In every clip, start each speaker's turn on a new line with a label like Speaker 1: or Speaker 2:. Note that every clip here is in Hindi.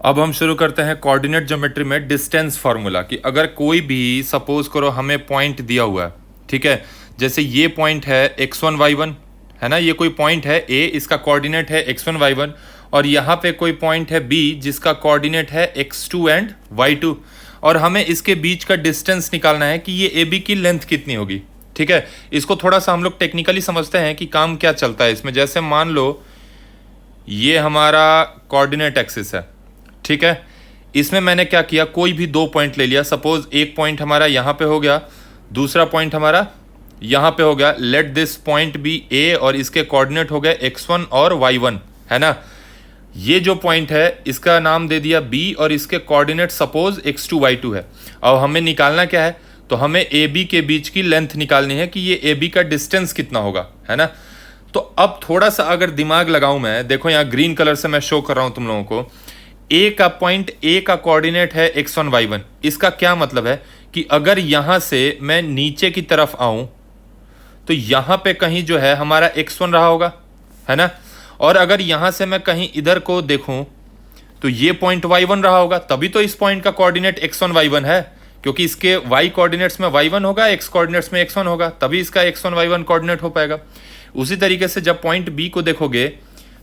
Speaker 1: अब हम शुरू करते हैं कोऑर्डिनेट ज्योमेट्री में डिस्टेंस फार्मूला कि अगर कोई भी सपोज करो हमें पॉइंट दिया हुआ है, ठीक है, जैसे ये पॉइंट है x1 y1, है ना, ये कोई पॉइंट है A, इसका कोऑर्डिनेट है x1 y1, और यहाँ पे कोई पॉइंट है B जिसका कोऑर्डिनेट है x2 एंड y2, और हमें इसके बीच का डिस्टेंस निकालना है कि ये AB की लेंथ कितनी होगी। ठीक है, इसको थोड़ा सा हम लोग टेक्निकली समझते हैं कि काम क्या चलता है इसमें। जैसे मान लो ये हमारा कोऑर्डिनेट एक्सिस है, ठीक है, इसमें मैंने क्या किया, कोई भी दो पॉइंट ले लिया। सपोज एक पॉइंट हमारा यहाँ पे हो गया, दूसरा पॉइंट हमारा यहाँ पे हो गया। लेट दिस पॉइंट बी ए और इसके कोऑर्डिनेट हो गए x1 और y1, है ना। ये जो पॉइंट है इसका नाम दे दिया b और इसके कोऑर्डिनेट सपोज x2 y2 है। और हमें निकालना क्या है, तो हमें ए बी के बीच की लेंथ निकालनी है कि ये ए बी का डिस्टेंस कितना होगा, है ना। तो अब थोड़ा सा अगर दिमाग लगाऊं मैं, देखो यहाँ ग्रीन कलर से मैं शो कर रहा हूं तुम लोगों को। ए का पॉइंट, ए का कोऑर्डिनेट है x1 y1। इसका क्या मतलब है कि अगर यहां से मैं नीचे की तरफ आऊं तो यहां पे कहीं जो है हमारा x1 रहा होगा, है ना। और अगर यहां से मैं कहीं इधर को देखूं तो ये पॉइंट y1 रहा होगा, तभी तो इस पॉइंट का कोऑर्डिनेट x1 y1 है, क्योंकि इसके y कोऑर्डिनेट्स में y1 होगा, x कोऑर्डिनेट्स में x1 होगा, तभी इसका x1 y1 कोऑर्डिनेट हो पाएगा। उसी तरीके से जब पॉइंट b को देखोगे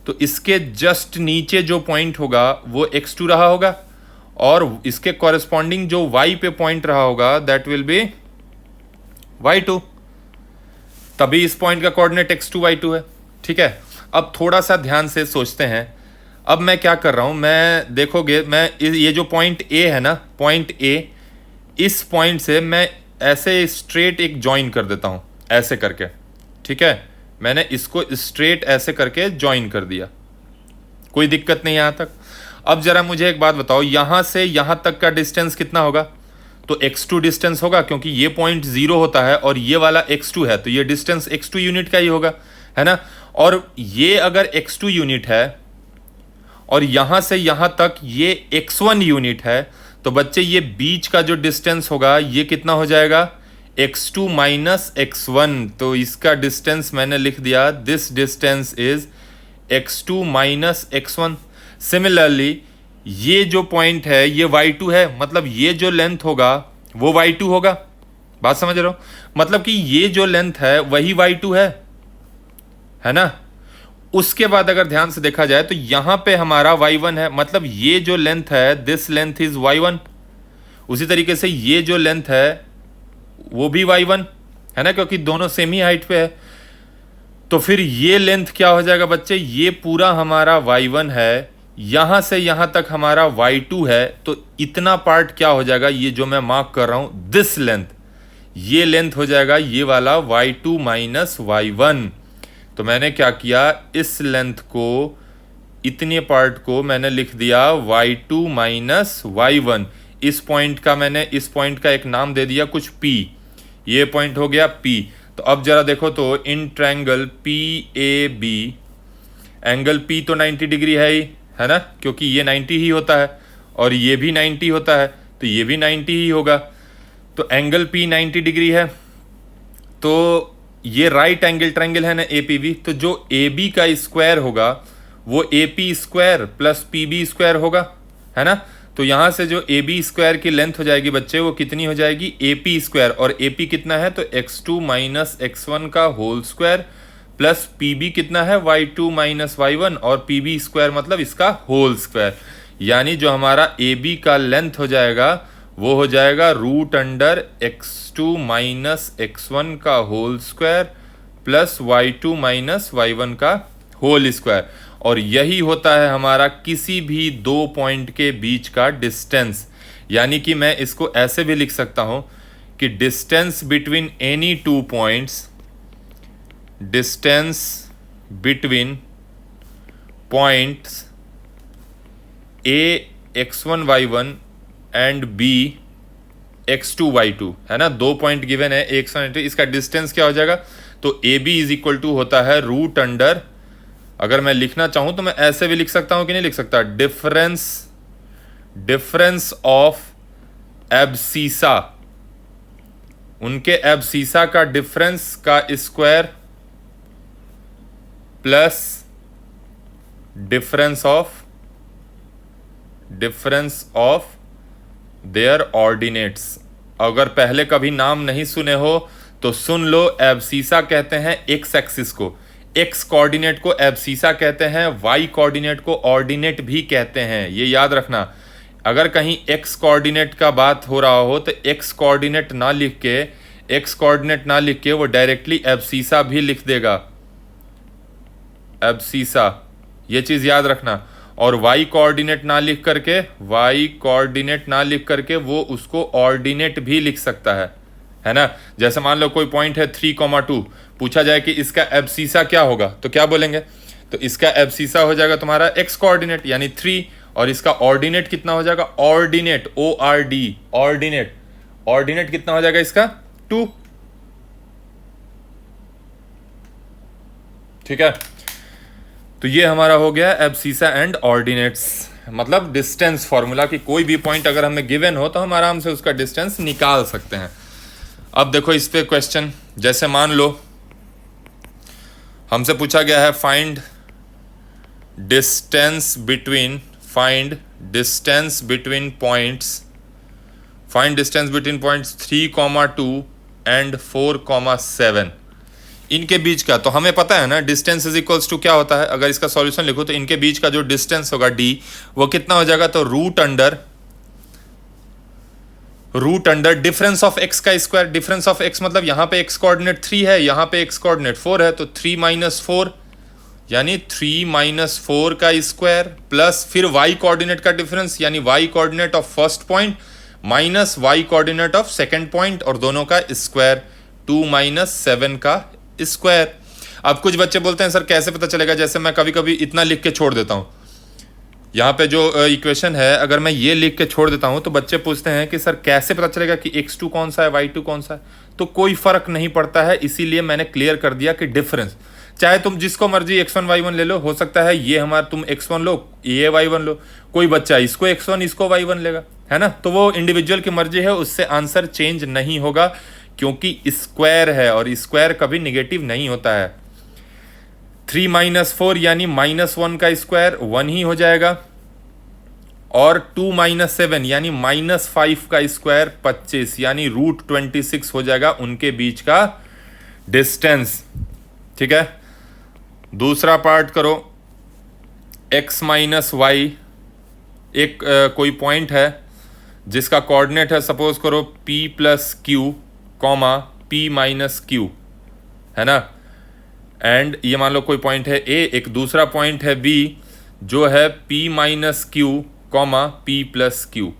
Speaker 1: तो इसके जस्ट नीचे जो पॉइंट होगा वो x2 रहा होगा, और इसके कॉरेस्पॉन्डिंग जो y पे पॉइंट रहा होगा दैट विल बी y2, तभी इस पॉइंट का कोऑर्डिनेट x2 y2 है। ठीक है, अब थोड़ा सा ध्यान से सोचते हैं। अब मैं क्या कर रहा हूं, मैं देखोगे मैं ये जो पॉइंट a है ना, पॉइंट a, इस पॉइंट से मैं ऐसे स्ट्रेट एक ज्वाइन कर देता हूं, ऐसे करके। ठीक है, मैंने इसको स्ट्रेट ऐसे करके ज्वाइन कर दिया, कोई दिक्कत नहीं यहां तक। अब जरा मुझे एक बात बताओ, यहां से यहां तक का डिस्टेंस कितना होगा, तो x2 डिस्टेंस होगा, क्योंकि ये पॉइंट 0 होता है और ये वाला x2 है, तो ये डिस्टेंस x2 यूनिट का ही होगा, है ना। और ये अगर x2 यूनिट है और यहां से यहां तक ये x1 यूनिट है, तो बच्चे ये बीच का जो डिस्टेंस होगा ये कितना हो जाएगा, x2 माइनस x1। तो इसका डिस्टेंस मैंने लिख दिया, this distance is x2 minus x1। Similarly ये जो पॉइंट है ये y2 है, मतलब ये जो लेंथ होगा वो y2 होगा। बात समझ रहे हो, मतलब कि ये जो लेंथ है वही y2 है ना। उसके बाद अगर ध्यान से देखा जाए तो यहां पे हमारा y1 है, मतलब ये जो लेंथ है दिस लेंथ इज y1। उसी तरीके से ये जो लेंथ है वो भी y1 है ना, क्योंकि दोनों सेम ही हाइट पे है। तो फिर ये लेंथ क्या हो जाएगा बच्चे, ये पूरा हमारा y1 है, यहां से यहां तक हमारा y2 है, तो इतना पार्ट क्या हो जाएगा, ये जो मैं मार्क कर रहा हूं दिस लेंथ, ये लेंथ हो जाएगा ये वाला y2 माइनस y1। तो मैंने क्या किया, इस लेंथ को, इतने पार्ट को मैंने लिख दिया y2 माइनस y1। इस पॉइंट का मैंने इस पॉइंट का एक नाम दे दिया कुछ p, ये पॉइंट हो गया p। तो अब जरा देखो तो in triangle PAB, angle P तो 90 डिग्री है ही, है ना, क्योंकि ये 90 ही होता है और ये भी 90 होता है, तो ये भी 90 ही होगा। तो एंगल P 90 डिग्री है, तो ये राइट एंगल ट्रायंगल है ना APB, तो जो AB का स्क्वायर होगा वो AP square plus PB square होगा, है ना। तो यहां से जो AB स्क्वायर की लेंथ हो जाएगी बच्चे वो कितनी हो जाएगी, AP स्क्वायर, और AP कितना है तो x2 माइनस x1 का होल स्क्वायर, प्लस PB कितना है y2 माइनस y1, और PB स्क्वायर मतलब इसका होल स्क्वायर। यानी जो हमारा AB का लेंथ हो जाएगा वो हो जाएगा root under x2 minus x1 का whole square plus y2 minus y1 का होल स्क्वायर। और यही होता है हमारा किसी भी दो पॉइंट के बीच का डिस्टेंस। यानी कि मैं इसको ऐसे भी लिख सकता हूं कि distance between any two points, distance between points A x1 y1 and B x2 y2, है ना, दो पॉइंट गिवन है x1 y2, इसका डिस्टेंस क्या हो जाएगा, तो AB इज इक्वल टू होता है रूट अंडर, अगर मैं लिखना चाहूं तो मैं ऐसे भी लिख सकता हूं कि नहीं लिख सकता, डिफरेंस ऑफ एब्सीसा, उनके एब्सीसा का डिफरेंस का square plus difference of difference of there ordinates. अगर पहले कभी नाम नहीं सुने हो तो सुन लो, एब्सीसा कहते हैं एक्स एक्सिस को, एक्स कोऑर्डिनेट को एब्सीसा कहते हैं, वाई कोऑर्डिनेट को ऑर्डिनेट भी कहते हैं, ये याद रखना। अगर कहीं एक्स कोऑर्डिनेट का बात हो रहा हो तो एक्स कोऑर्डिनेट ना लिख के, एक्स कोऑर्डिनेट ना लिख के वो डायरेक्टली एब्सीसा भी लिख देगा, एब्सीसा, ये चीज याद रखना। और वाई कोऑर्डिनेट ना लिख करके, वाई कोऑर्डिनेट ना लिख करके वो उसको ऑर्डिनेट भी लिख सकता है ना। जैसे मान लो कोई पॉइंट है 3,2, पूछा जाए कि इसका एब्सीसा क्या होगा तो क्या बोलेंगे, तो इसका एब्सीसा हो जाएगा तुम्हारा एक्स कोऑर्डिनेट यानी 3, और इसका ऑर्डिनेट कितना हो जाएगा, ऑर्डिनेट ORD, ऑर्डिनेट, ऑर्डिनेट कितना हो जाएगा इसका 2। ठीक है, तो ये हमारा हो गया एब्सीसा एंड ऑर्डिनेट्स, मतलब डिस्टेंस फॉर्मूला कि कोई भी पॉइंट अगर हमें गिवन हो तो हम आराम से उसका डिस्टेंस निकाल सकते हैं। अब देखो इस पे क्वेश्चन, जैसे मान लो हमसे पूछा गया है find distance between, find distance between points, find distance between points 3,2 and 4,7, इनके बीच का। तो हमें पता है ना डिस्टेंस इज इक्वल्स टू क्या होता है, अगर इसका सॉल्यूशन लिखो तो इनके बीच का जो डिस्टेंस होगा d वो कितना हो जाएगा, तो root under difference of x का स्क्वायर। डिफरेंस ऑफ x मतलब यहाँ पे x कोऑर्डिनेट 3 है, यहाँ पे x कोऑर्डिनेट 4 है, तो 3 - 4 यानी 3 - 4 का स्क्वायर, प्लस फिर y कोऑर्डिनेट का डिफरेंस यानी y coordinate of first point minus y coordinate of second point, और दोनों का स्क्वायर 2 - 7 का स्क्वायर। अब कुछ बच्चे बोलते हैं सर कैसे पता चलेगा, जैसे मैं कभी कभी इतना लिख के छोड़ देता हूँ, यहाँ पे जो इक्वेशन है अगर मैं ये लिख के छोड़ देता हूँ तो बच्चे पूछते हैं कि सर कैसे पता चलेगा कि x2 कौन सा है, y2 कौन सा है। तो कोई फर्क नहीं पड़ता है, इसीलिए मैंने क्लियर कर दिया कि डिफरेंस, चाहे तुम जिसको मर्जी x1 y1 ले लो, हो सकता है ये हमारा तुम x1 लो ये y1 लो, कोई बच्चा इसको x1 इसको y1 लेगा, है ना। तो वो इंडिविजुअल की मर्जी है, उससे आंसर चेंज नहीं होगा क्योंकि स्क्वायर है और स्क्वायर कभी निगेटिव नहीं होता है। 3 - 4 यानी -1 का स्क्वायर 1 ही हो जाएगा, और 2 - 7 यानी -5 का स्क्वायर 25 यानी √26 हो जाएगा उनके बीच का डिस्टेंस। ठीक है, दूसरा पार्ट करो, x - y, एक कोई पॉइंट है जिसका कोऑर्डिनेट है सपोज करो p + q, p - q, है ना। एंड ये मान लो कोई पॉइंट है a, एक दूसरा पॉइंट है b जो है p - q, p + q।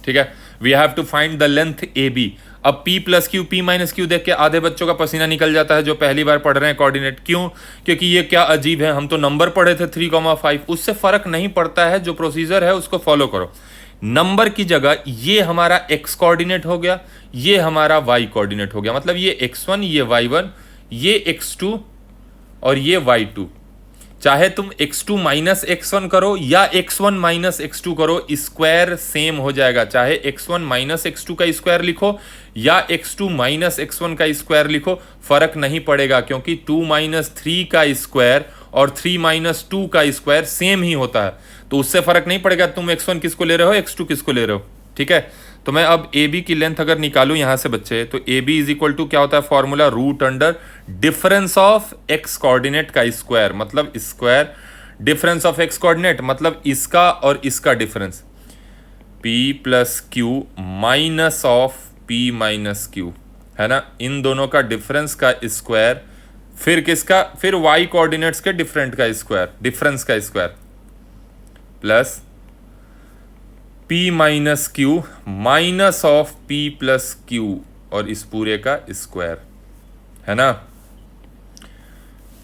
Speaker 1: ठीक है, we have to find the length AB। अब p + q, p - q देख के आधे बच्चों का पसीना निकल जाता है जो पहली बार पढ़ रहे हैं कोऑर्डिनेट। क्यों? क्योंकि ये क्या अजीब है, हम तो नंबर पढ़े थे 3,5, उससे फर्क नहीं पड़ता है, जो प्रोसीजर है उसको फॉलो करो। नंबर की जगह ये हमारा x कोऑर्डिनेट हो गया, ये हमारा y कोऑर्डिनेट हो गया, मतलब ये x1 ये y1 ये x2 और ये y2। चाहे तुम x2 - x1 करो या x1 - x2 करो, स्क्वायर सेम हो जाएगा। चाहे x1 - x2 का स्क्वायर लिखो या x2 - x1 का स्क्वायर लिखो, फर्क नहीं पड़ेगा क्योंकि 2 - 3 का स्क्वायर और 3 - 2 का स्क्वायर सेम ही होता है, तो उससे फर्क नहीं पड़ेगा तुम x1 किसको ले रहे हो, x2 किसको ले रहे हो। ठीक है, तो मैं अब AB की लेंथ अगर निकालूं यहां से बच्चे, तो AB = क्या होता है formula, root under difference of x coordinate का स्क्वायर, मतलब square difference of x coordinate मतलब इसका और इसका difference, p + q minus of p - q, है ना। इन दोनों का डिफरेंस का स्क्वायर, फिर किसका, फिर y कोऑर्डिनेट्स के डिफरेंट का स्क्वायर, डिफरेंस का square, plus p - q minus of p + q और इस पूरे का स्क्वायर, है ना।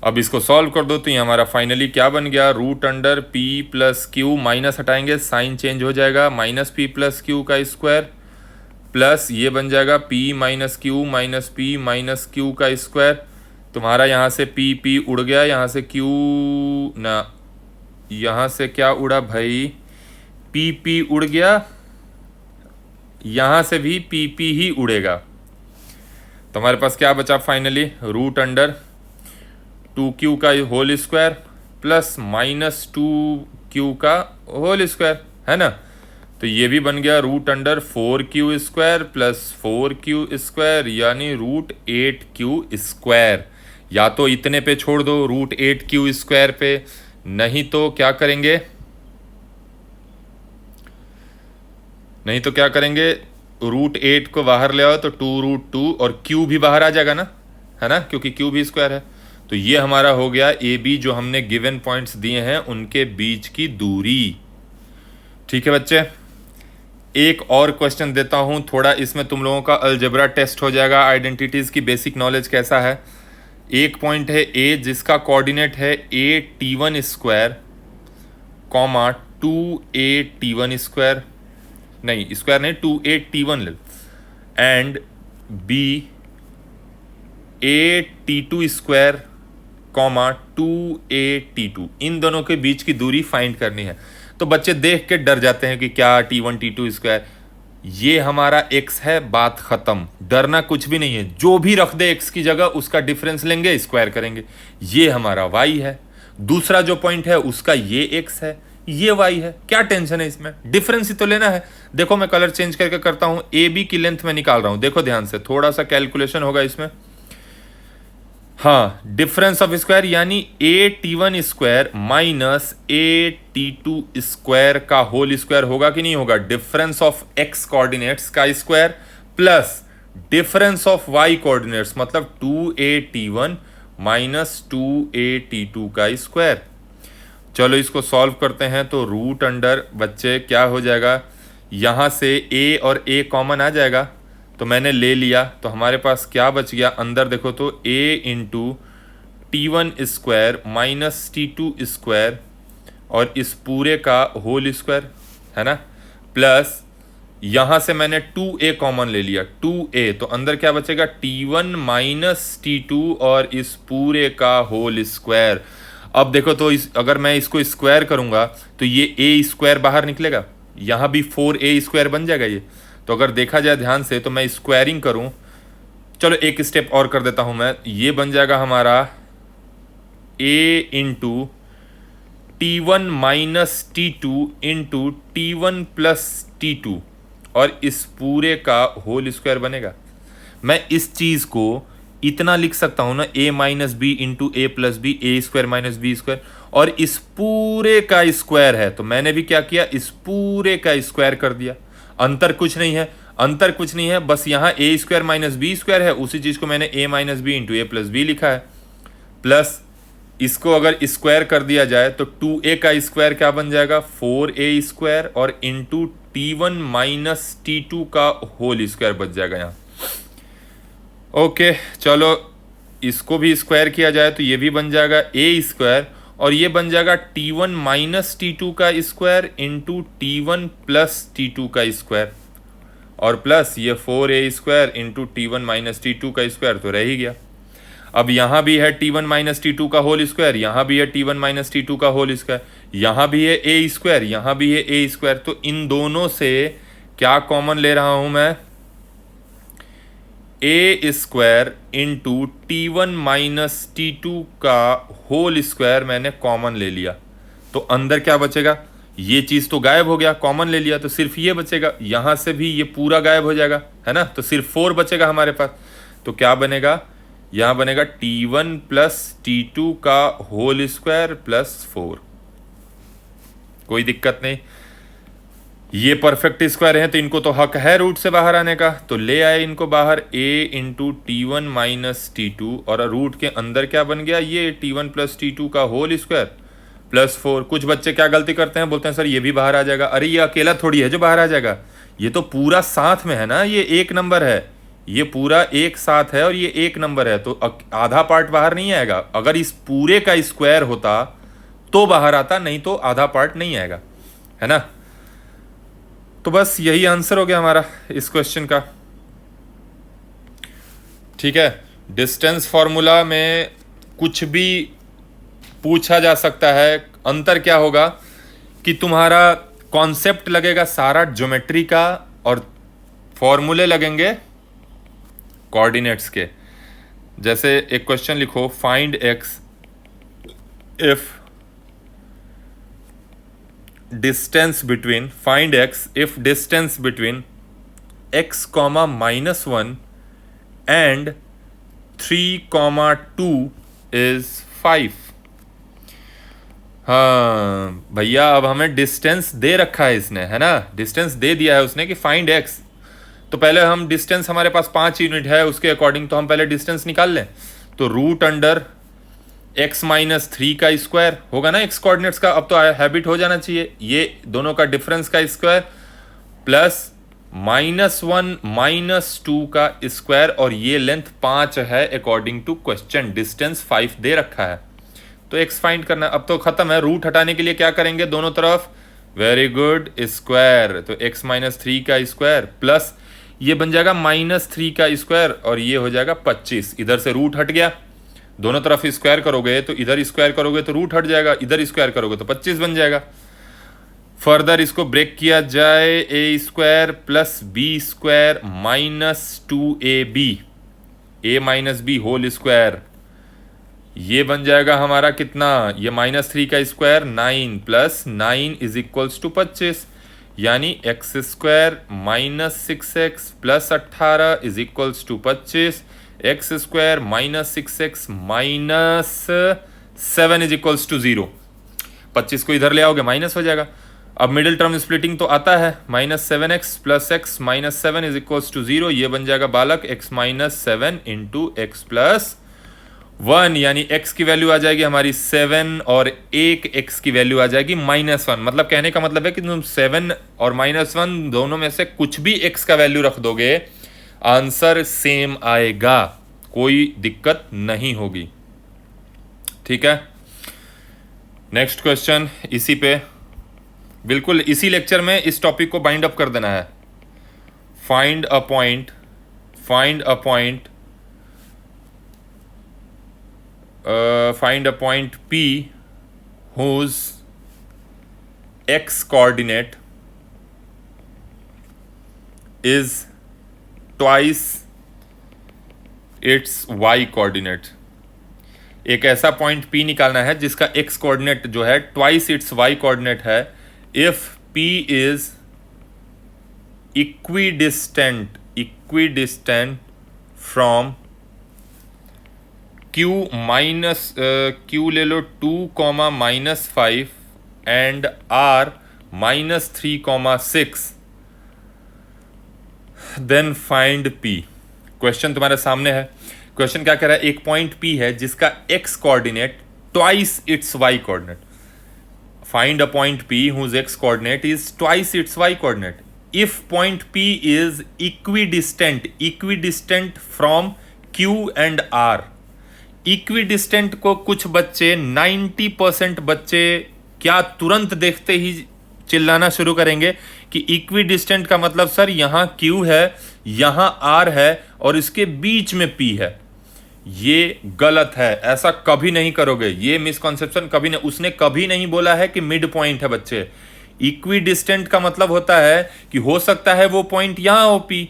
Speaker 1: अब इसको सॉल्व कर दो तो ये हमारा फाइनली क्या बन गया, root under p + q, minus हटाएंगे साइन चेंज हो जाएगा, -p + q का स्क्वायर, प्लस ये बन जाएगा p - q -p - q का स्क्वायर। तुम्हारा यहाँ से p उड़ गया, यहाँ से q ना, यहाँ से क्या उड़ा भाई, p उड़ गया, यहाँ से भी p ही उड़ेगा। तो हमारे पास क्या बचा फाइनली, रूट अंडर 2q का होल स्क्वायर प्लस -2q का होल स्क्वायर, है ना। तो ये भी बन गया √4q² प्लस 4q², यानी √8q²। या तो इतने पे छोड़ दो √8q² पे, नहीं तो क्या करेंगे, नहीं तो क्या करेंगे, √8 को बाहर ले आओ तो 2√2 और q भी बाहर आ जाएगा ना, है ना, क्योंकि q भी स्क्वायर है। तो ये हमारा हो गया ए बी, जो हमने गिवन पॉइंट्स दिए हैं उनके बीच की दूरी। ठीक है बच्चे, एक और क्वेश्चन देता हूं, थोड़ा इसमें तुम लोगों का अलजेब्रा टेस्ट हो जाएगा, आइडेंटिटीज की बेसिक नॉलेज कैसा है। एक पॉइंट है ए जिसका कोऑर्डिनेट है a_t1², कॉमा 2a_t1², नहीं स्क्वायर नहीं, 2a_t1 and B a_t2², comma 2a_t2, इन दोनों के बीच की दूरी फाइंड करनी है। तो बच्चे देख के डर जाते हैं कि क्या t1 t2², ये हमारा x है, बात खत्म, डरना कुछ भी नहीं है। जो भी रख दे x की जगह उसका डिफरेंस लेंगे, स्क्वायर करेंगे। ये हमारा y है, दूसरा जो पॉइंट है उसका ये x है, ये y है, क्या टेंशन है इसमें, डिफरेंस ही तो लेना है। देखो मैं कलर चेंज करके करता हूं, ए बी की लेंथ में निकाल रहा हूं, देखो ध्यान से, थोड़ा सा कैलकुलेशन होगा इसमें। हाँ, डिफरेंस ऑफ स्क्वायर यानी a_t1² माइनस a_t2² का होल स्क्वायर होगा कि नहीं होगा, डिफरेंस ऑफ x कोऑर्डिनेट्स का square plus difference of y coordinates, मतलब 2a_t1 माइनस 2a_t2 का स्क्वायर। चलो इसको सॉल्व करते हैं, तो रूट अंडर बच्चे क्या हो जाएगा, यहां से a और a कॉमन आ जाएगा, तो मैंने ले लिया, तो हमारे पास क्या बच गया, अंदर देखो तो a×t1² माइनस t2² और इस पूरे का होल स्क्वायर, है ना, प्लस यहां से मैंने 2a कॉमन ले लिया, 2a, तो अंदर क्या बचेगा, t1 माइनस t2 और इस पूरे का होल स्क्वायर। अब देखो तो अगर मैं इसको स्क्वायर करूंगा तो ये a² बाहर निकलेगा, यहां भी 4a² बन जाएगा ये। तो अगर देखा जाए ध्यान से, तो मैं स्क्वायरिंग करूं, चलो एक स्टेप और कर देता हूं मैं, ये बन जाएगा हमारा a×t1 minus t2 into t1 plus t2 और इस पूरे का होल स्क्वायर बनेगा। मैं इस चीज को इतना लिख सकता हूं ना, a minus b into a plus b, a² minus b², और इस पूरे का स्क्वायर है, तो मैंने भी क्या किया, इस पूरे का स्क्वायर कर दिया। अंतर कुछ नहीं है, अंतर कुछ नहीं है, बस यहाँ a² माइनस b² है, उसी चीज को मैंने a minus b into a plus b लिखा है, प्लस इसको अगर स्क्वायर कर दिया जाए तो 2a का स्क्वायर क्या बन जाएगा, 4a² और इंटू t1 माइनस t2 का होल स्क्वायर बच जाएगा यहाँ। ओके चलो इसको भी स्क्वायर किया जाए तो ये भी बन जाएगा a² और ये बन जाएगा t1 माइनस t2 का square into t1 plus t2 का स्क्वायर, और प्लस ये 4a² into t1 minus t2 का स्क्वायर, तो रह ही गया। अब यहाँ भी है t1 माइनस t2 का होल स्क्वायर, यहाँ भी है t1 माइनस t2 का होल स्क्वायर, यहाँ भी है a², यहाँ भी है a², तो इन दोनों से क्या कॉमन ले रहा हूं मैं, a² into t1 minus t2 का होल स्क्वायर मैंने कॉमन ले लिया, तो अंदर क्या बचेगा, ये चीज तो गायब हो गया, कॉमन ले लिया तो सिर्फ ये बचेगा, यहां से भी ये पूरा गायब हो जाएगा, है ना, तो सिर्फ 4 बचेगा हमारे पास। तो क्या बनेगा, यहां बनेगा t1 प्लस t2 का होल स्क्वायर प्लस 4, कोई दिक्कत नहीं, ये परफेक्ट स्क्वायर है तो इनको तो हक है रूट से बाहर आने का, तो ले आए इनको बाहर, a×t1 माइनस t2 और रूट के अंदर क्या बन गया, ये t1 प्लस t2 का होल स्क्वायर प्लस 4। कुछ बच्चे क्या गलती करते हैं, बोलते हैं सर ये भी बाहर आ जाएगा, अरे ये अकेला थोड़ी है जो बाहर आ जाएगा, ये तो पूरा साथ में है ना, ये एक नंबर है, ये पूरा एक साथ है और ये एक नंबर है, तो आधा पार्ट बाहर नहीं आएगा। अगर इस पूरे का स्क्वायर होता तो बाहर आता, नहीं तो आधा पार्ट नहीं आएगा, है ना। तो बस यही आंसर हो गया हमारा इस क्वेश्चन का। ठीक है, डिस्टेंस फॉर्मूला में कुछ भी पूछा जा सकता है, अंतर क्या होगा कि तुम्हारा कॉन्सेप्ट लगेगा सारा ज्योमेट्री का और फॉर्मूले लगेंगे कोऑर्डिनेट्स के। जैसे एक क्वेश्चन लिखो, find x if distance between, find x if distance between x comma -1 and 3 2 is 5। हाँ भैया, अब हमें डिस्टेंस दे रखा है इसने, है ना, डिस्टेंस दे दिया है उसने कि फाइंड एक्स। तो पहले हम डिस्टेंस, हमारे पास 5 यूनिट है, उसके अकॉर्डिंग तो हम पहले डिस्टेंस निकाल लें। तो रूट अंडर x माइनस 3 का स्क्वायर होगा ना, एक्स कोऑर्डिनेट्स का अब तो हैबिट हो जाना चाहिए, ये दोनों का डिफरेंस का स्क्वायर प्लस -1 -2 का स्क्वायर, और ये लेंथ 5 है अकॉर्डिंग टू क्वेश्चन, डिस्टेंस 5 दे रखा है। तो x फाइंड करना, अब तो खत्म है। रूट हटाने के लिए क्या करेंगे, दोनों तरफ वेरी गुड स्क्वायर, तो x माइनस 3 का स्क्वायर प्लस ये बन जाएगा -3 का स्क्वायर, और ये हो जाएगा 25। इधर से रूट हट गया, दोनों तरफ स्क्वायर करोगे तो इधर स्क्वायर करोगे तो रूट हट जाएगा, इधर स्क्वायर करोगे तो 25 बन जाएगा। फर्दर इसको ब्रेक किया जाए, a square plus b square -2ab, a minus b whole square, ये बन जाएगा हमारा कितना, ये -3 का स्क्वायर 9 प्लस 9 इज इक्वल्स टू 25, यानी x square -6x plus 18 is equals to 25, x square -6x minus 7 is equals to 0। 25 को इधर ले आओगे माइनस हो जाएगा। अब मिडिल टर्म स्प्लिटिंग तो आता है, -7x plus x minus 7 is equals to 0, ये बन जाएगा बालक x minus 7 into x plus 1, यानी x की वैल्यू आ जाएगी हमारी 7 और एक x की वैल्यू आ जाएगी -1। मतलब कहने का मतलब है कि तुम 7 और -1 दोनों में से कुछ भी x का वैल्यू रख दोगे, आंसर सेम आएगा, कोई दिक्कत नहीं होगी। ठीक है, नेक्स्ट क्वेश्चन, इसी पे बिल्कुल इसी लेक्चर में इस टॉपिक को बाइंड अप कर देना है। Find a point find a point P whose x coordinate is twice its y coordinate। एक ऐसा पॉइंट P निकालना है जिसका x कोऑर्डिनेट जो है ट्वाइस इट्स y कोऑर्डिनेट है, if P is equidistant from Q minus Q ले लो 2, -5 and R -3, 6, then find P। Question तुम्हारे सामने है। क्वेश्चन क्या कह रहा है, एक पॉइंट P है जिसका x coordinate twice its y coordinate. Find a point P whose x coordinate is twice its y coordinate if point P is equidistant from Q and R। Equidistant को कुछ बच्चे 90% बच्चे क्या तुरंत देखते ही चिल्लाना शुरू करेंगे कि इक्विडिस्टेंट का मतलब सर यहाँ Q है, यहाँ R है और इसके बीच में P है। ये गलत है, ऐसा कभी नहीं करोगे, ये मिसकॉन्सेप्शन कभी नहीं। उसने कभी नहीं बोला है कि मिड पॉइंट है बच्चे। इक्विडिस्टेंट का मतलब होता है कि हो सकता है वो पॉइंट यहाँ हो P,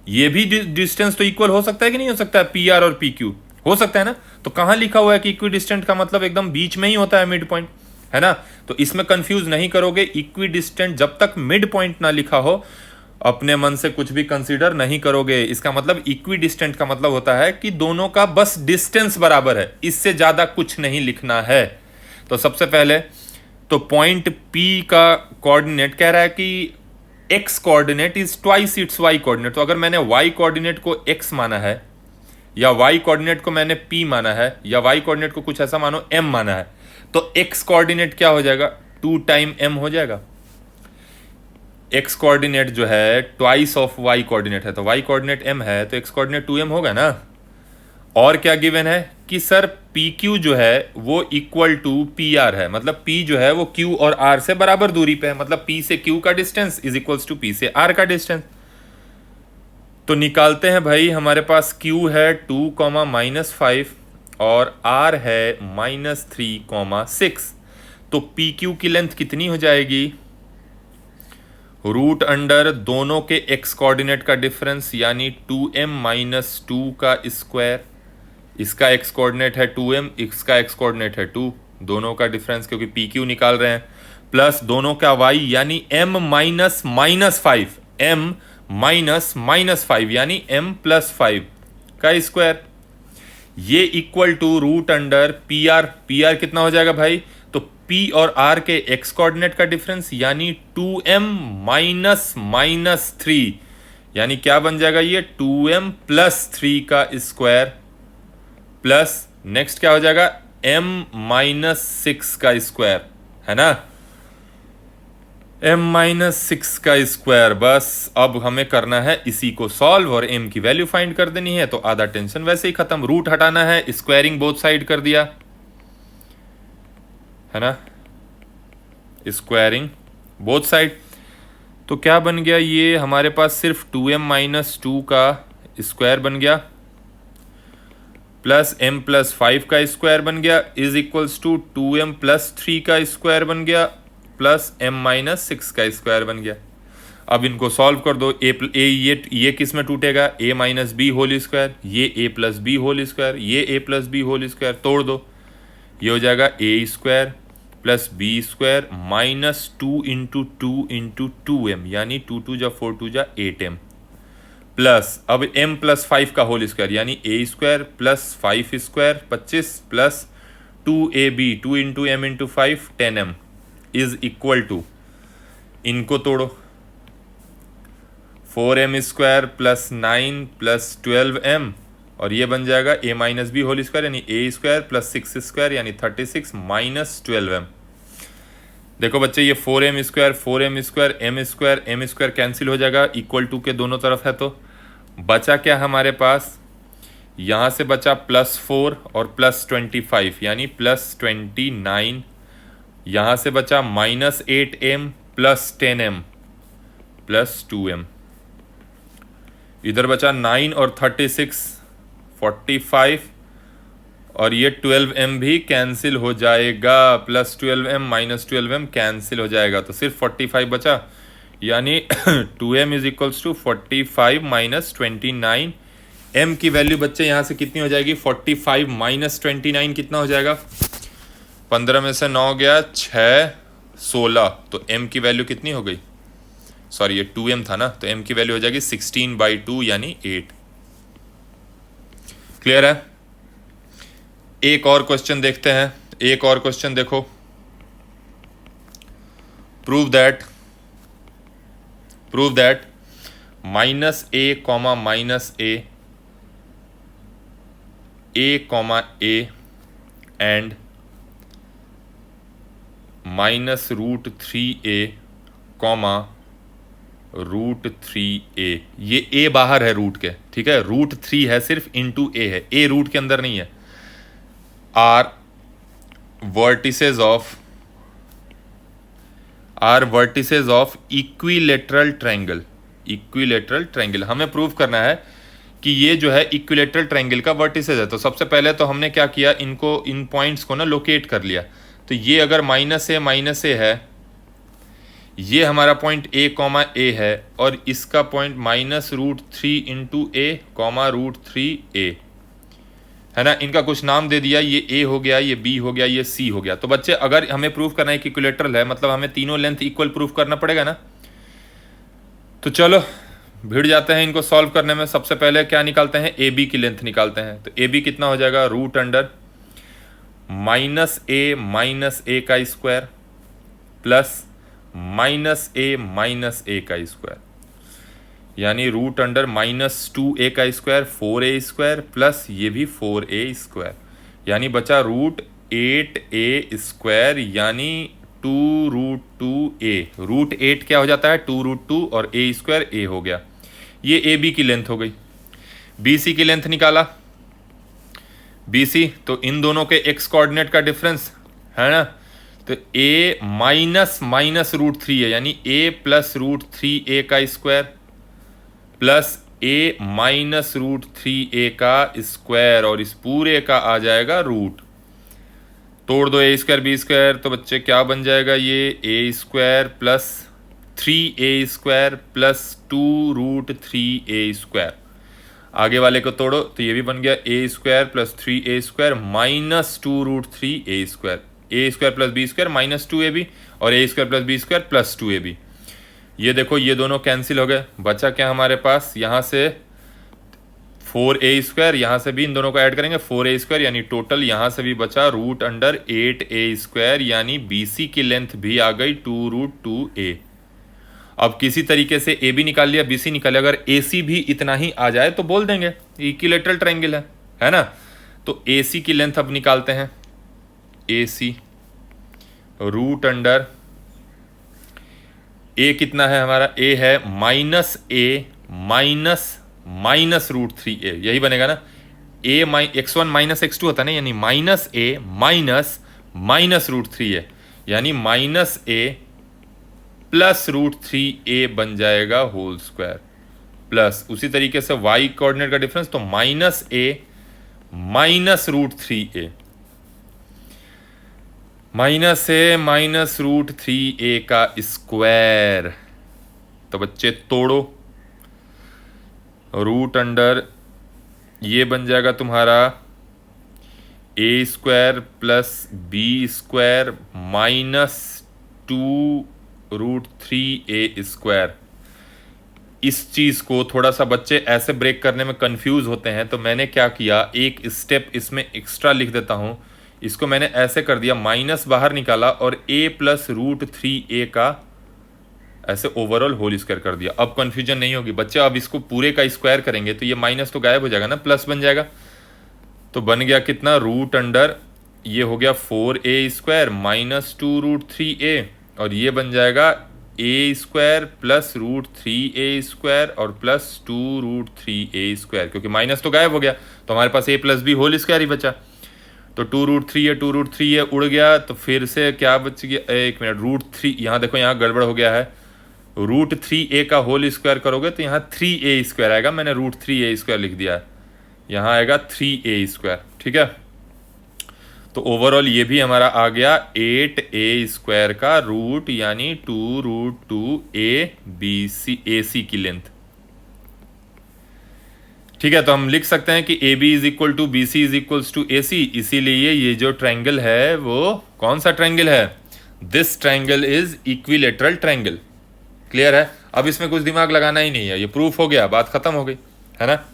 Speaker 1: ये भी डिस्टेंस तो इक्वल हो सकता है कि नहीं हो सकता है, PR और PQ हो सकता है ना। तो कहां लिखा हुआ है कि इक्विडिस्टेंट का मतलब एकदम बीच में ही होता है, मिड पॉइंट, है ना। तो इसमें कंफ्यूज नहीं करोगे। इक्विडिस्टेंट जब तक मिड पॉइंट ना लिखा हो, अपने मन से कुछ भी कंसीडर नहीं करोगे। इसका मतलब इक्विडिस्टेंट का मतलब होता है कि दोनों का बस डिस्टेंस बराबर है, इससे ज्यादा कुछ नहीं लिखना है। तो सबसे पहले तो पॉइंट P का कोऑर्डिनेट कह रहा है कि x coordinate is twice its y coordinate. तो अगर मैंने y कोऑर्डिनेट को x माना है, या y कोऑर्डिनेट को मैंने p माना है, या y कोऑर्डिनेट को कुछ ऐसा मानो m माना है, तो x कोऑर्डिनेट क्या हो जाएगा, 2 टाइम m हो जाएगा। x कोऑर्डिनेट जो है ट्वाइस ऑफ y कोऑर्डिनेट है, तो y कोऑर्डिनेट m है तो x कोऑर्डिनेट 2m होगा ना। और क्या गिवन है कि सर PQ जो है वो इक्वल टू PR है, मतलब P जो है वो Q और R से बराबर दूरी पे है, मतलब P से Q का distance is equals to P से R का डिस्टेंस। तो निकालते हैं भाई, हमारे पास Q है 2, -5 और R है -3, 6। तो PQ की लेंथ कितनी हो जाएगी, रूट अंडर दोनों के x कोऑर्डिनेट का डिफरेंस यानी 2m - 2 का स्क्वायर। इसका x कोऑर्डिनेट है 2m, इसका x कोऑर्डिनेट है 2, दोनों का डिफरेंस, क्योंकि PQ निकाल रहे हैं प्लस दोनों का y यानी m minus minus 5, m minus minus 5 यानी m प्लस 5 का स्क्वायर, ये equal to root under p r. P r कितना हो जाएगा भाई? तो p और r के x कोऑर्डिनेट का डिफरेंस यानी 2m माइनस माइनस 3, यानी क्या बन जाएगा ये 2m प्लस 3 का स्क्वायर, प्लस नेक्स्ट क्या हो जाएगा m माइनस 6 का स्क्वायर, है ना, m माइनस 6 का स्क्वायर। बस अब हमें करना है इसी को सॉल्व और m की वैल्यू फाइंड कर देनी है, तो आधा टेंशन वैसे ही खत्म। रूट हटाना है, स्क्वायरिंग बोथ साइड कर दिया, है ना, स्क्वायरिंग बोथ साइड। तो क्या बन गया ये हमारे पास सिर्फ 2m माइनस 2 का स्क्वायर बन गया, प्लस m प्लस 5 का स्क्वायर बन गया, is equals to 2m plus 3 का स्क्वायर बन गया, प्लस m माइनस 6 का स्क्वायर बन गया। अब इनको सॉल्व कर दो। ये किस में टूटेगा? a minus b whole square, ये a plus B whole square, ये a plus B whole square, तोड़ दो, ये हो जाएगा a square plus B square minus 2 into 2m, यानी 2 2 जा 4 2 जा 8m, प्लस अब m प्लस 5 का होल स्क्वायर यानी a square plus 5 square 25 plus 2ab 2 into m into 5 10m is equal to, इनको तोड़ो, 4m square plus 9 plus 12m, और ये बन जाएगा a minus b whole square यानी a स्क्वायर प्लस 6 स्क्वायर यानी 36 माइनस 12m। देखो बच्चे ये 4m square m square cancel हो जाएगा, इक्वल टू के दोनों तरफ है, तो बचा क्या हमारे पास? यहाँ से बचा प्लस 4 और प्लस 25 यानी प्लस 29, यहाँ से बचा minus 8m plus 10m plus 2m, इधर बचा 9 और 36 45, और ये 12m भी कैंसिल हो जाएगा, plus 12m minus 12m cancel हो जाएगा, तो सिर्फ 45 बचा, यानी 2m is equals to 45 minus 29। m की वैल्यू बच्चे यहाँ से कितनी हो जाएगी? 45 माइनस 29 कितना हो जाएगा? 15 में से 9 गया 6 16, तो m की वैल्यू कितनी हो गई? सॉरी ये 2m था ना, तो m की वैल्यू हो जाएगी 16/2 यानी 8। क्लियर है? एक और क्वेश्चन देखते हैं, एक और क्वेश्चन देखो। Prove that minus a comma minus a comma a and minus root 3a comma root 3a, ये a बाहर है रूट के, ठीक है, रूट 3 है सिर्फ इंटू a है, a रूट के अंदर नहीं है, are vertices of equilateral triangle. हमें प्रूव करना है कि ये जो है इक्विलेटरल ट्रायंगल का वर्टिसेस है। तो सबसे पहले तो हमने क्या किया, इनको इन पॉइंट्स को ना लोकेट कर लिया। तो ये अगर माइनस ए है, ये हमारा पॉइंट a कॉमा ए है, और इसका पॉइंट माइनस रूट 3 इंटू ए कॉमा रूट 3a है ना, इनका कुछ नाम दे दिया, ये a हो गया, ये b हो गया, ये c हो गया। तो बच्चे अगर हमें प्रूव करना है कि इक्विलेटरल है, मतलब हमें तीनों लेंथ इक्वल प्रूव करना पड़ेगा ना। तो चलो भिड़ जाते हैं इनको सॉल्व करने में। सबसे पहले क्या निकालते हैं? ए बी की लेंथ निकालते हैं। तो ए बी कितना हो जाएगा? रूट अंडर माइनस ए का स्क्वायर प्लस माइनस ए का स्क्वायर, यानी रूट अंडर माइनस 2a का स्क्वायर 4a स्क्वायर प्लस ये भी 4a स्क्वायर, यानी बचा रूट 8a स्क्वायर यानी 2 रूट 2a। रूट 8 क्या हो जाता है? 2 रूट 2 और a स्क्वायर a हो गया। ये ए बी की लेंथ हो गई। बी सी की लेंथ निकाला, बी सी, तो इन दोनों के x कोऑर्डिनेट का डिफरेंस है ना, तो a माइनस रूट 3 है, यानी a प्लस रूट 3a का square plus a minus root 3a का स्क्वायर, और इस पूरे का आ जाएगा रूट। तोड़ दो a स्क्वायर बी स्क्वायर, तो बच्चे क्या बन जाएगा? ये a square plus 3a square plus 2 root 3a square. आगे वाले को तोड़ो तो ये भी बन गया a square plus 3a square minus 2 root 3a square. A square plus B square minus 2ab और A square plus B square plus 2ab। ये देखो ये दोनों कैंसिल हो गए, बचा क्या हमारे पास, यहाँ से 4a स्क्वायर, यहाँ से भी इन दोनों को ऐड करेंगे 4a स्क्वायर, यानी टोटल यहाँ से भी बचा रूट अंडर 8a स्क्वायर, यानी BC की लेंथ भी आ गई 2√2a। अब किसी तरीके से AB निकाल लिया, BC निकाल लिया, अगर AC भी इतना ही आ जाए तो बोल देंगे इक्विलैटरल ट्रायंगल है ना। तो AC की लेंथ अब निकालते हैं, AC रूट अंडर A कितना है हमारा, A है -a माइनस रूट 3a, यही बनेगा ना, x1 माइनस x2 होता है ना, यानी -a माइनस रूट 3a, यानी -a प्लस रूट 3a बन जाएगा होल स्क्वायर, प्लस उसी तरीके से y कोऑर्डिनेट का डिफरेंस, तो -a minus root 3a, -a minus root 3a का स्क्वायर। तो बच्चे तोड़ो, रूट अंडर ये बन जाएगा तुम्हारा a square plus b square minus 2√3a square. इस चीज़ को थोड़ा सा बच्चे ऐसे ब्रेक करने में कंफ्यूज होते हैं, तो मैंने क्या किया, एक स्टेप इसमें एक्स्ट्रा लिख देता हूँ। इसको मैंने ऐसे कर दिया, माइनस बाहर निकाला और a प्लस रूट 3a का ऐसे ओवरऑल होल स्क्वायर कर दिया। अब कंफ्यूजन नहीं होगी बच्चे, अब इसको पूरे का स्क्वायर करेंगे तो ये माइनस तो गायब हो जाएगा ना, प्लस बन जाएगा। तो बन गया कितना, रूट अंडर ये हो गया 4a स्क्वायर माइनस 2√3a, और ये बन जाएगा a square plus root 3a square और प्लस 2√3a स्क्वायर, क्योंकि माइनस तो गायब हो गया तो हमारे पास a plus B whole square ही बचा। तो 2√3a उड़ गया, तो फिर से क्या बच गया, एक मिनट, √3, यहाँ देखो यहाँ गड़बड़ हो गया है, √3a का होल स्क्वायर करोगे तो यहाँ 3a स्क्वायर आएगा, मैंने √3a स्क्वायर लिख दिया है, यहाँ आएगा 3a स्क्वायर, ठीक है। तो ओवरऑल ये भी हमारा आ गया 8a स्क्वायर का रूट, यानी 2√2a BC AC की लेंथ, ठीक है। तो हम लिख सकते हैं कि AB is equal to BC is equals to AC, इसीलिए ये जो ट्रायंगल है वो कौन सा ट्रायंगल है, this triangle is equilateral triangle. Clear है, अब इसमें कुछ दिमाग लगाना ही नहीं है, ये प्रूफ हो गया, बात खत्म हो गई है ना।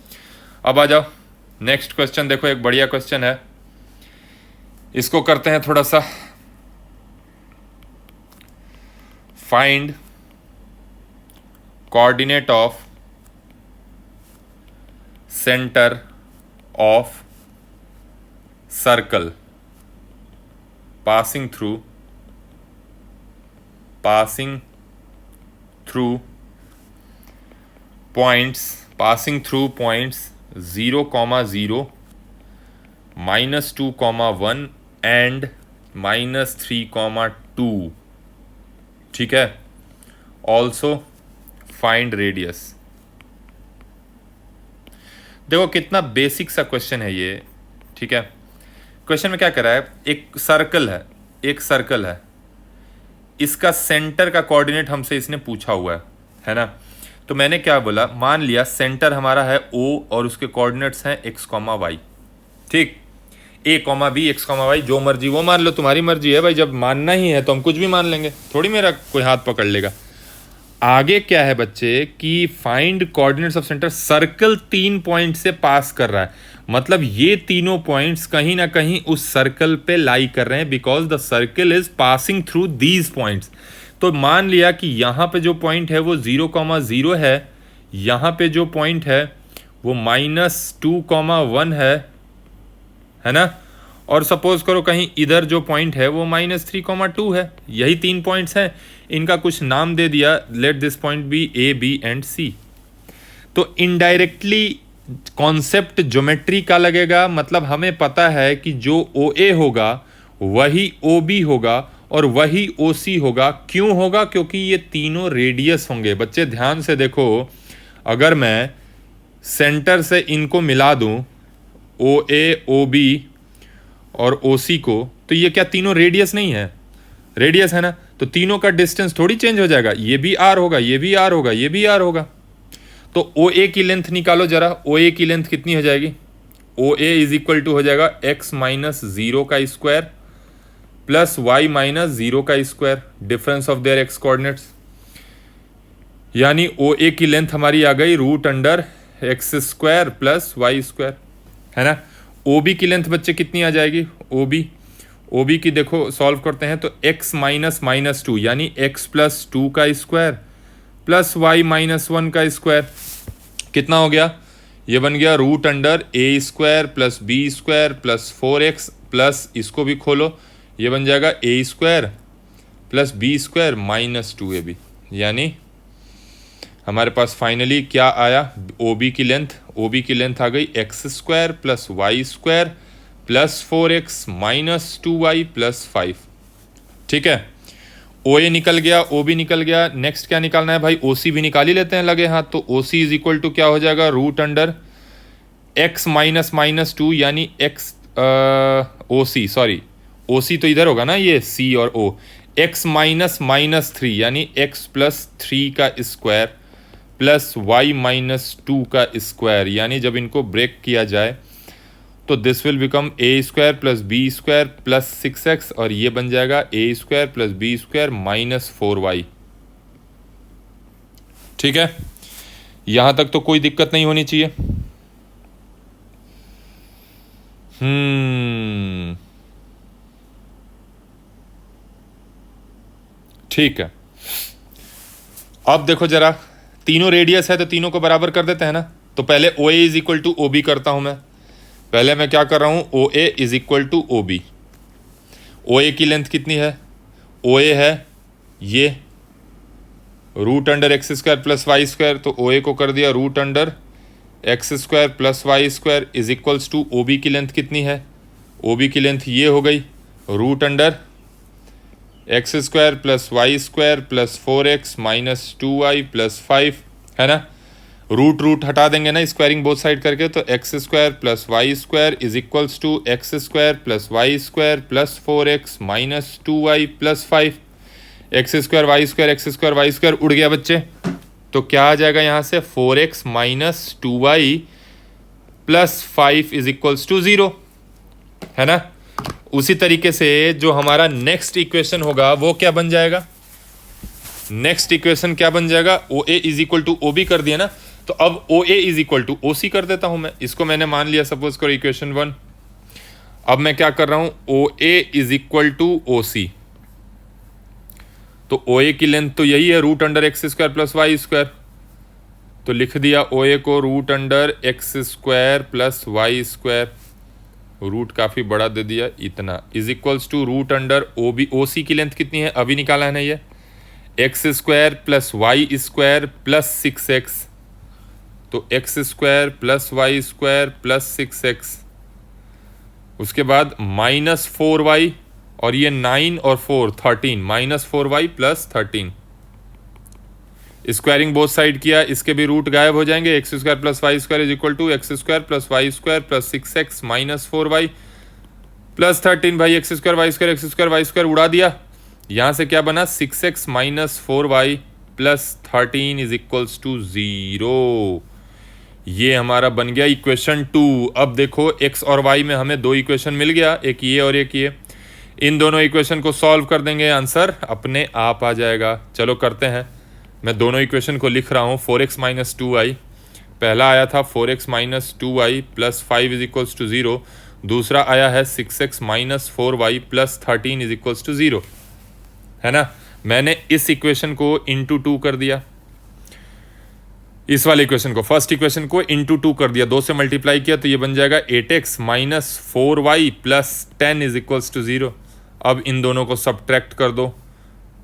Speaker 1: अब आ जाओ नेक्स्ट क्वेश्चन, देखो एक बढ़िया क्वेश्चन है, इसको करते हैं थोड़ा सा। Find coordinate of centre of circle passing through points 0, 0, -2, 1 and -3, 2, ठीक है। Also find radius. देखो कितना बेसिक सा क्वेश्चन है ये, ठीक है। क्वेश्चन में क्या कर रहा है, एक सर्कल है, इसका सेंटर का कोऑर्डिनेट हमसे इसने पूछा हुआ है ना। तो मैंने क्या बोला, मान लिया सेंटर हमारा है O और उसके कोऑर्डिनेट्स हैं x, y, ठीक, A, B, x, y, जो मर्जी वो मान लो, तुम्हारी मर्जी है भाई, जब मानना ही है तो हम कुछ भी मान लेंगे, थोड़ी मेरा कोई हाथ पकड़ लेगा। आगे क्या है बच्चे कि find coordinates of centre, circle 3 point से पास कर रहा है, मतलब ये तीनों पॉइंट्स कहीं ना कहीं उस सर्कल पे लाई कर रहे हैं, because the circle is passing through these points. तो मान लिया कि यहाँ पे जो पॉइंट है वो 0, 0 है, यहाँ पे जो पॉइंट है वो -2, 1 है ना, और सपोज करो कहीं इधर जो पॉइंट है वो -3, 2 है, यही 3 पॉइंट्स हैं, इनका कुछ नाम दे दिया, let this point be A, B and C। तो इनडायरेक्टली कॉन्सेप्ट ज्योमेट्री का लगेगा, मतलब हमें पता है कि जो OA होगा वही OB होगा और वही OC होगा। क्यों होगा, क्योंकि ये तीनों रेडियस होंगे। बच्चे ध्यान से देखो, अगर मैं सेंटर से इनको मिला दूं OA, OB और OC को, तो ये क्या तीनों रेडियस नहीं है, रेडियस है ना, तो तीनों का डिस्टेंस थोड़ी चेंज हो जाएगा, ये भी R होगा, ये भी R होगा, ये भी R होगा। तो OA की लेंथ निकालो जरा, OA की लेंथ कितनी हो जाएगी, OA इज इक्वल टू हो जाएगा x - 0 का स्क्वायर प्लस वाई माइनस 0 का square, difference of their x coordinates. यानी ओ ए की लेंथ हमारी आ गई root under x square plus Y square, है ना। ओ बी की लेंथ बच्चे कितनी आ जाएगी, ओ बी की देखो सॉल्व करते हैं तो एक्स माइनस माइनस टू यानी एक्स प्लस टू का square plus Y minus one का स्क्वायर, कितना हो गया, ये बन गया root under A square plus B square plus 4x plus इसको भी खोलो, ये बन जाएगा A square plus B square minus 2ab। यानी हमारे पास फाइनली क्या आया, ओ बी की लेंथ आ गई x square plus Y square plus 4x minus 2y plus 5। ठीक है, ओ ए निकल गया, ओ बी निकल गया, नेक्स्ट क्या निकालना है भाई, ओ सी भी निकाल ही लेते हैं लगे हाथ। तो O C is equal to क्या हो जाएगा, root under x minus minus two यानी x O C, sorry O C तो इधर होगा ना, ये सी और O, x minus minus three यानी एक्स प्लस थ्री का square plus Y minus two का स्क्वायर। यानी जब इनको ब्रेक किया जाए तो this will become a square plus B square plus 6x और ये बन जाएगा A square plus B square minus 4y। ठीक है, यहां तक तो कोई दिक्कत नहीं होनी चाहिए। ठीक है, अब देखो जरा, तीनों रेडियस है तो तीनों को बराबर कर देते हैं ना। तो पहले O A is equal to O B करता हूं मैं। पहले मैं क्या कर रहा हूं, O A is equal to O B. O A की लेंथ कितनी है, ओ ए है ये root under x square plus Y square, तो ओ ए को कर दिया root under x square plus Y square is equals to O B की लेंथ कितनी है, ओ बी की लेंथ ये हो गई root under x square plus Y square plus 4x minus 2y plus 5, है ना। रूट हटा देंगे ना स्क्वायरिंग बोथ साइड करके, तो x square plus Y square is equals to x square plus Y square plus 4x minus 2y plus 5। X square y square उड़ गया बच्चे, तो क्या आ जाएगा यहाँ से 4x minus 2y plus 5 is equals to 0, है ना। उसी तरीके से जो हमारा नेक्स्ट इक्वेशन होगा वो क्या बन जाएगा, नेक्स्ट इक्वेशन क्या बन जाएगा, O A is equal to O B कर दिया ना, तो अब O A is equal to O C कर देता हूं मैं। इसको मैंने मान लिया सपोज करो इक्वेशन 1। अब मैं क्या कर रहा हूं, O A is equal to O C. तो ओ ए की लेंथ तो यही है root under x square plus Y square, तो लिख दिया ओ ए को root under x square plus Y square, root काफ़ी बड़ा दे दिया इतना, is equals to root under O B. O C की लेंथ कितनी है अभी निकाला है ना, ये X square plus Y square plus 6x, तो x square plus Y square plus 6x, उसके बाद माइनस 4y और ये 9 और 4 13 minus 4y plus 13। Squaring both side किया, इसके भी रूट गायब हो जाएंगे। X square plus Y square is equal to x square plus Y square plus 6x minus 4y plus 13। भाई एक्स स्क्वायर वाई स्क्वायर उड़ा दिया, यहाँ से क्या बना 6x minus 4y plus 13 is equals to 0। ये हमारा बन गया इक्वेशन 2। अब देखो x और y में हमें दो इक्वेशन मिल गया, एक ये और एक ये। इन दोनों इक्वेशन को सॉल्व कर देंगे, आंसर अपने आप आ जाएगा। चलो करते हैं, मैं दोनों इक्वेशन को लिख रहा हूँ। 4x माइनस 2y, पहला आया था 4x minus 2y plus 5 is equals to 0, दूसरा आया है 6x minus 4y plus 13 is equals to 0, है ना। मैंने इस इक्वेशन को इंटू 2 कर दिया, इस वाले इक्वेशन को, फर्स्ट इक्वेशन को इंटू 2 कर दिया, 2 से मल्टीप्लाई किया तो ये बन जाएगा 8x minus 4y plus 10 is equals to 0। अब इन दोनों को सब्ट्रैक्ट कर दो,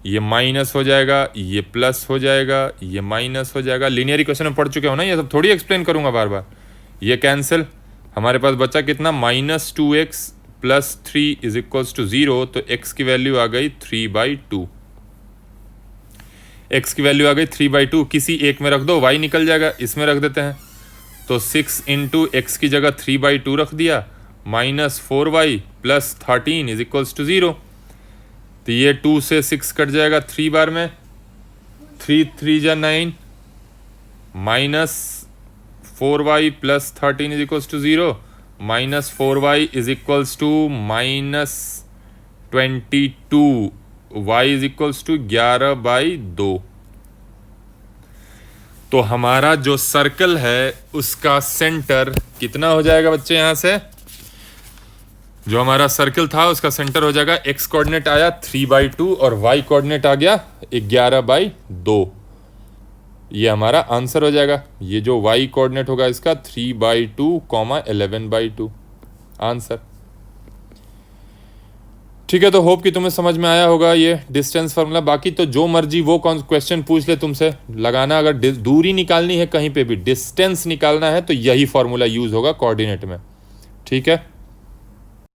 Speaker 1: ये माइनस हो जाएगा, ये प्लस हो जाएगा, ये माइनस हो जाएगा। लीनियर इक्वेशन में पढ़ चुके हो ना, ये सब थोड़ी एक्सप्लेन करूंगा बार बार। ये कैंसिल, हमारे पास बचा कितना, minus 2x plus 3 is equals to 0, तो x की वैल्यू आ गई 3/2। x की वैल्यू आ गई 3/2, किसी एक में रख दो, y निकल जाएगा, इसमें रख देते हैं। तो 6 इंटू एक्स की जगह 3/2 रख दिया, minus 4y plus 13 is equals to 0। तो ये 2 से 6 कट जाएगा 3 बार में, 3 3 जा 9 minus 4y plus 13 is equals to 0, minus 4y is equals to minus 22, y is equals to 11/2। तो हमारा जो सर्कल है उसका सेंटर कितना हो जाएगा बच्चे? यहां से जो हमारा सर्कल था उसका सेंटर हो जाएगा, x कोऑर्डिनेट आया 3/2 और y कोऑर्डिनेट आ गया 11/2। ये हमारा आंसर हो जाएगा। ये जो y कोऑर्डिनेट होगा इसका 3/2, 11/2 आंसर। ठीक है, तो होप कि तुम्हें समझ में आया होगा ये डिस्टेंस फार्मूला। बाकी तो जो मर्जी वो कौन क्वेश्चन पूछ ले तुमसे, लगाना। अगर दूरी निकालनी है कहीं पे भी, डिस्टेंस निकालना है, तो यही फार्मूला यूज होगा कोऑर्डिनेट में। ठीक है।